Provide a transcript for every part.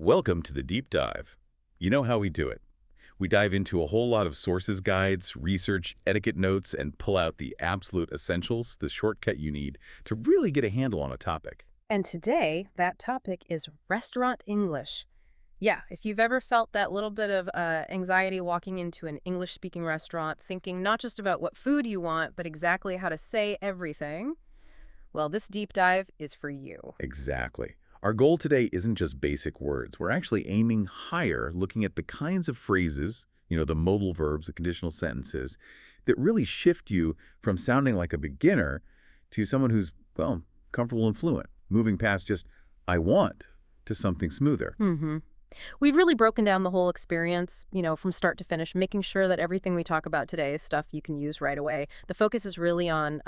Welcome to the deep dive. You know how we do it. We dive into a whole lot of sources, guides, research, etiquette notes, and pull out the absolute essentials, the shortcut you need to really get a handle on a topic. And today, that topic is restaurant English. Yeah, if you've ever felt that little bit of anxiety walking into an English-speaking restaurant, thinking not just about what food you want, but exactly how to say everything, well, this deep dive is for you. Exactly. Our goal today isn't just basic words. We're actually aiming higher, looking at the kinds of phrases, the modal verbs, the conditional sentences, that really shift you from sounding like a beginner to someone who's, well, comfortable and fluent, moving past just, I want, to something smoother. We've really broken down the whole experience, from start to finish, making sure that everything we talk about today is stuff you can use right away. The focus is really on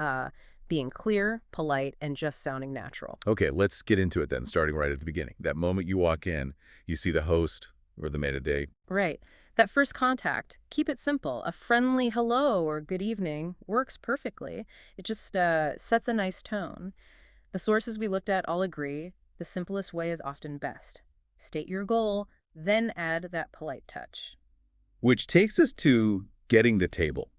being clear, polite, and just sounding natural. Okay, let's get into it then, starting right at the beginning. That moment you walk in, you see the host or the maître d'. Right. That first contact, keep it simple. A friendly hello or good evening works perfectly. It just sets a nice tone. The sources we looked at all agree the simplest way is often best. State your goal, then add that polite touch. Which takes us to getting the table.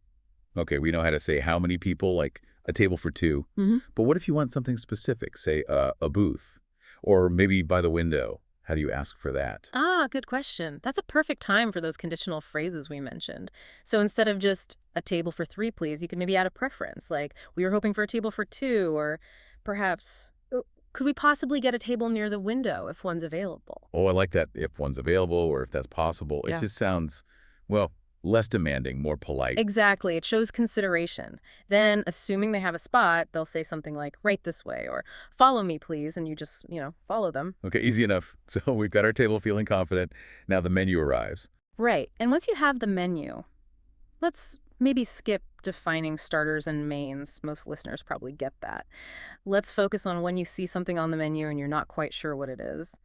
Okay, we know how to say how many people, like a table for two. But what if you want something specific, say a booth, or maybe by the window? How do you ask for that? Good question. That's a perfect time for those conditional phrases we mentioned. So instead of just a table for three, please, you can maybe add a preference, like we were hoping for a table for two, or perhaps, could we possibly get a table near the window if one's available? Oh, I like that, if one's available or if that's possible. It Yeah. just sounds, well, less demanding, more polite. Exactly. It shows consideration. Then, assuming they have a spot, they'll say something like, right this way, or follow me, please, and you just, follow them. Okay, easy enough. So we've got our table feeling confident. Now the menu arrives. Right. And once you have the menu, let's maybe skip defining starters and mains. Most listeners probably get that. Let's focus on when you see something on the menu and you're not quite sure what it is.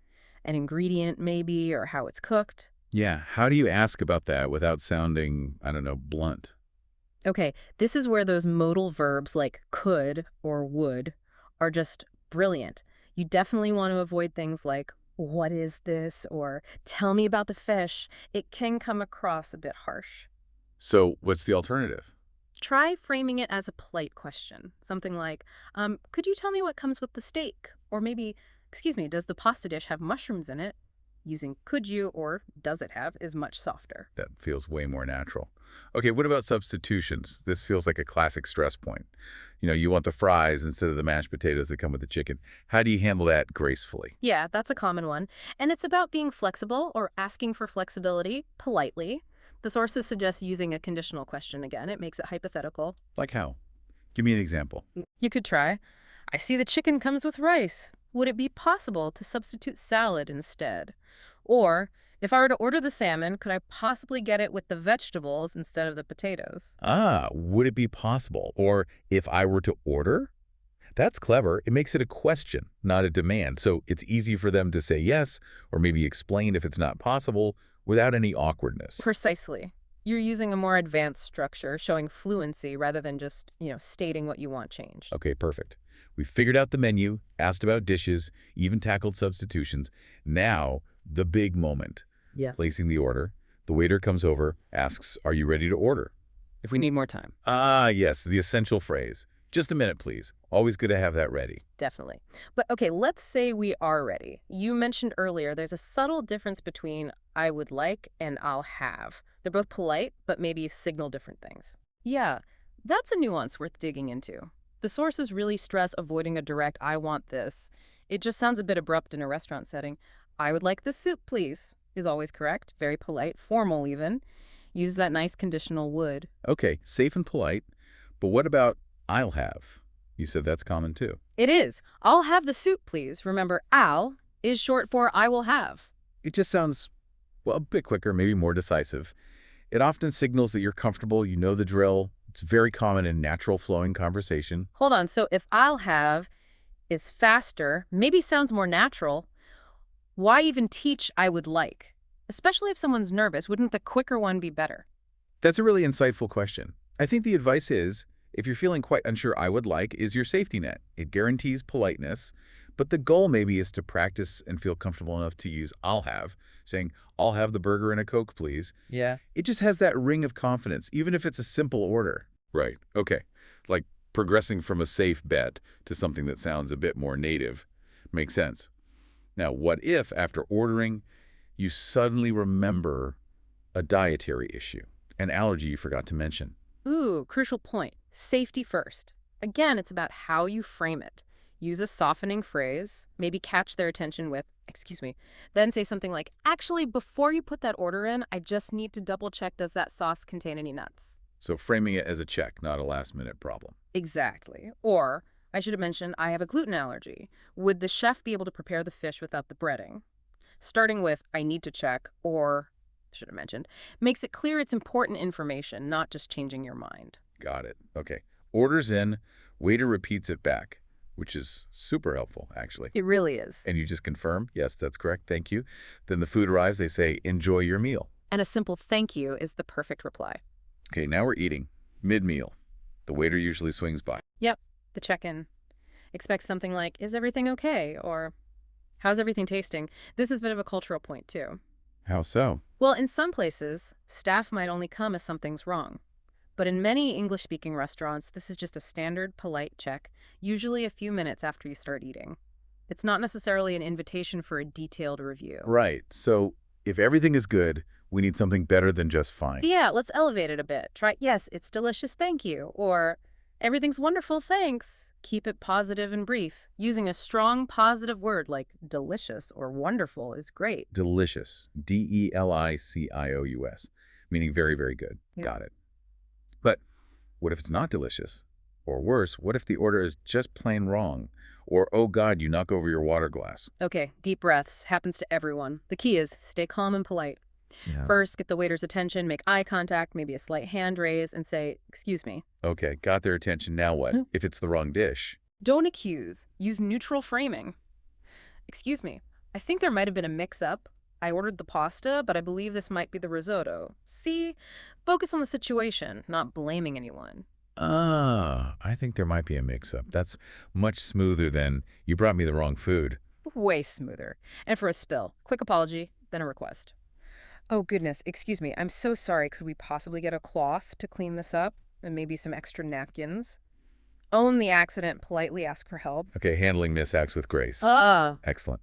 An ingredient, maybe, or how it's cooked. Yeah, how do you ask about that without sounding, I don't know, blunt? Okay, this is where those modal verbs like could or would are just brilliant. You definitely want to avoid things like, what is this? Or tell me about the fish. It can come across a bit harsh. So what's the alternative? Try framing it as a polite question. Something like, could you tell me what comes with the steak? Or maybe, excuse me, does the pasta dish have mushrooms in it? Using could you or does it have is much softer. That feels way more natural. Okay, what about substitutions? This feels like a classic stress point. You want the fries instead of the mashed potatoes that come with the chicken. How do you handle that gracefully? Yeah, that's a common one. And it's about being flexible or asking for flexibility politely. The sources suggest using a conditional question again. It makes it hypothetical. Like how? Give me an example. You could try, I see the chicken comes with rice. Would it be possible to substitute salad instead? Or, if I were to order the salmon, could I possibly get it with the vegetables instead of the potatoes? Would it be possible? Or if I were to order? That's clever. It makes it a question, not a demand. So it's easy for them to say yes, or maybe explain if it's not possible without any awkwardness. Precisely. You're using a more advanced structure, showing fluency rather than just, stating what you want changed. Okay, perfect. We figured out the menu, asked about dishes, even tackled substitutions. Now, the big moment. Yeah. Placing the order. The waiter comes over, asks, are you ready to order? If we need more time. Yes, the essential phrase. Just a minute, please. Always good to have that ready. Definitely. But okay, let's say we are ready. You mentioned earlier there's a subtle difference between I would like and I'll have. They're both polite, but maybe signal different things. Yeah, that's a nuance worth digging into. The sources really stress avoiding a direct I want this. It just sounds a bit abrupt in a restaurant setting. I would like the soup, please, is always correct, very polite, formal even. Use that nice conditional would. Okay, safe and polite. But what about I'll have? You said that's common too. It is. I'll have the soup, please. Remember, I'll is short for I will have. It just sounds, well, a bit quicker, maybe more decisive. It often signals that you're comfortable, you know the drill. It's very common in natural flowing conversation. Hold on. So if I'll have is faster, maybe sounds more natural, why even teach I would like? Especially if someone's nervous, wouldn't the quicker one be better? That's a really insightful question. I think the advice is, if you're feeling quite unsure, I would like is your safety net. It guarantees politeness, But the goal maybe is to practice and feel comfortable enough to use "I'll have," saying, "I'll have the burger and a Coke, please." Yeah. It just has that ring of confidence, even if it's a simple order. Right. Okay. Like progressing from a safe bet to something that sounds a bit more native. Makes sense. Now, what if, after ordering, you suddenly remember a dietary issue, an allergy you forgot to mention? Ooh, crucial point. Safety first. Again, it's about how you frame it. Use a softening phrase, maybe catch their attention with, excuse me, then say something like, actually, before you put that order in, I just need to double check, does that sauce contain any nuts? So framing it as a check, not a last-minute problem. Exactly. Or, I should have mentioned, I have a gluten allergy. Would the chef be able to prepare the fish without the breading? Starting with, I need to check, or, I should have mentioned, makes it clear it's important information, not just changing your mind. Got it. Okay. Orders in, waiter repeats it back, which is super helpful, actually. It really is. And you just confirm, yes, that's correct, thank you. Then the food arrives, they say, enjoy your meal. And a simple thank you is the perfect reply. Okay, now we're eating. Mid-meal. The waiter usually swings by. Yep, the check-in. Expect something like, is everything okay? Or, how's everything tasting? This is a bit of a cultural point, too. How so? Well, in some places, staff might only come if something's wrong. But in many English-speaking restaurants, this is just a standard, polite check, usually a few minutes after you start eating. It's not necessarily an invitation for a detailed review. Right. So if everything is good, we need something better than just fine. Yeah, let's elevate it a bit. Try, yes, it's delicious, thank you. Or, everything's wonderful, thanks. Keep it positive and brief. Using a strong positive word like delicious or wonderful is great. Delicious. DELICIOUS. Meaning very, very good. Yeah. Got it. But what if it's not delicious? Or worse, what if the order is just plain wrong? Or, oh God, you knock over your water glass. Okay, deep breaths. Happens to everyone. The key is stay calm and polite. Yeah. First, get the waiter's attention, make eye contact, maybe a slight hand raise, and say, excuse me. Okay, got their attention. Now what? If it's the wrong dish? Don't accuse. Use neutral framing. Excuse me. I think there might have been a mix-up. I ordered the pasta, but I believe this might be the risotto. See? Focus on the situation, not blaming anyone. I think there might be a mix-up. That's much smoother than, you brought me the wrong food. Way smoother. And for a spill, quick apology, then a request. Oh, goodness, excuse me. I'm so sorry. Could we possibly get a cloth to clean this up? And maybe some extra napkins? Own the accident, politely ask for help. Okay, handling mishaps with grace. Uh, Excellent.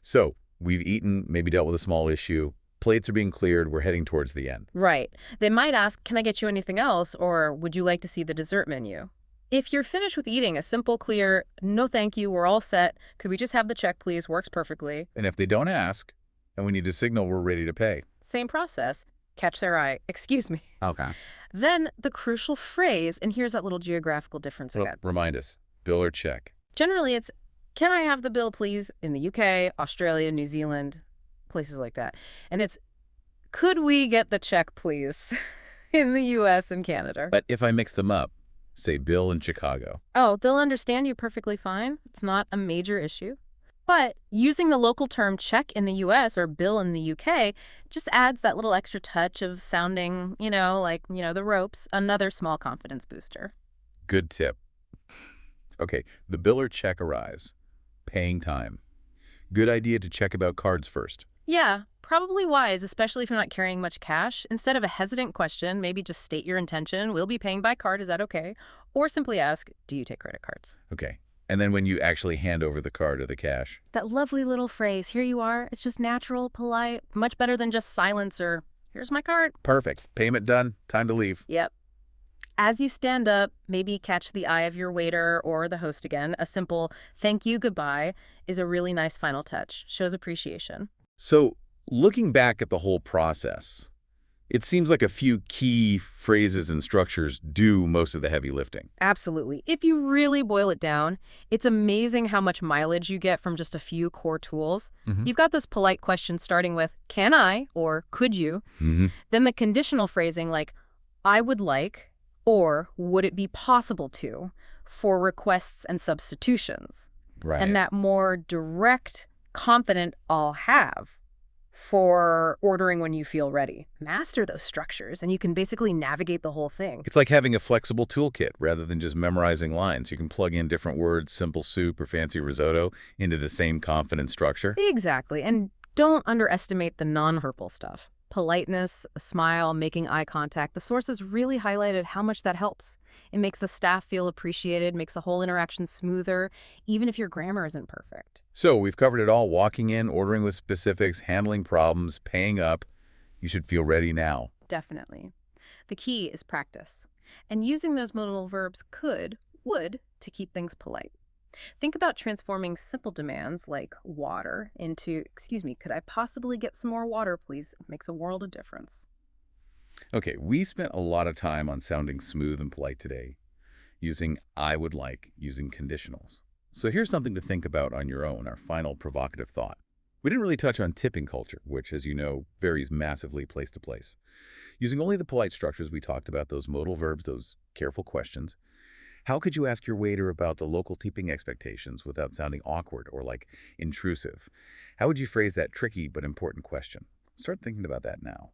So, we've eaten, maybe dealt with a small issue. Plates are being cleared. We're heading towards the end. Right. They might ask, can I get you anything else? Or would you like to see the dessert menu? If you're finished with eating, a simple, clear, no thank you, we're all set. Could we just have the check, please? Works perfectly. And if they don't ask, and we need to signal we're ready to pay. Same process. Catch their eye. Excuse me. Okay. Then the crucial phrase, and here's that little geographical difference again. Remind us, bill or check. Generally, it's, can I have the bill, please? In the UK, Australia, New Zealand, places like that. And it's, could we get the check, please? In the US and Canada. But if I mix them up, say bill in Chicago. Oh, they'll understand you perfectly fine. It's not a major issue. But using the local term check in the US or bill in the UK just adds that little extra touch of sounding, the ropes, another small confidence booster. Good tip. Okay, the bill or check arrives. Paying time. Good idea to check about cards first. Yeah, probably wise, especially if you're not carrying much cash. Instead of a hesitant question, maybe just state your intention. We'll be paying by card, is that okay? Or simply ask, do you take credit cards? Okay. And then when you actually hand over the card or the cash. That lovely little phrase, here you are. It's just natural, polite, much better than just silence or, here's my card. Perfect. Payment done. Time to leave. Yep. As you stand up, maybe catch the eye of your waiter or the host again. A simple thank you, goodbye is a really nice final touch. Shows appreciation. So, looking back at the whole process, it seems like a few key phrases and structures do most of the heavy lifting. Absolutely. If you really boil it down, it's amazing how much mileage you get from just a few core tools. You've got those polite questions starting with, can I, or could you? Then the conditional phrasing like, I would like, or would it be possible to, for requests and substitutions. Right. And that more direct, confident, I'll have, for ordering when you feel ready. Master those structures, and you can basically navigate the whole thing. It's like having a flexible toolkit rather than just memorizing lines. You can plug in different words, simple soup or fancy risotto, into the same confident structure. Exactly, and don't underestimate the nonverbal stuff. Politeness, a smile, making eye contact. The sources really highlighted how much that helps. It makes the staff feel appreciated, makes the whole interaction smoother, even if your grammar isn't perfect. So we've covered it all: walking in, ordering with specifics, handling problems, paying up. You should feel ready now. Definitely. The key is practice. And using those modal verbs would, to keep things polite. Think about transforming simple demands like water into, excuse me, could I possibly get some more water, please? It makes a world of difference. Okay, we spent a lot of time on sounding smooth and polite today, using I would like, using conditionals. So here's something to think about on your own, our final provocative thought. We didn't really touch on tipping culture, which, as you know, varies massively place to place. Using only the polite structures we talked about, those modal verbs, those careful questions, how could you ask your waiter about the local tipping expectations without sounding awkward or like intrusive? How would you phrase that tricky but important question? Start thinking about that now.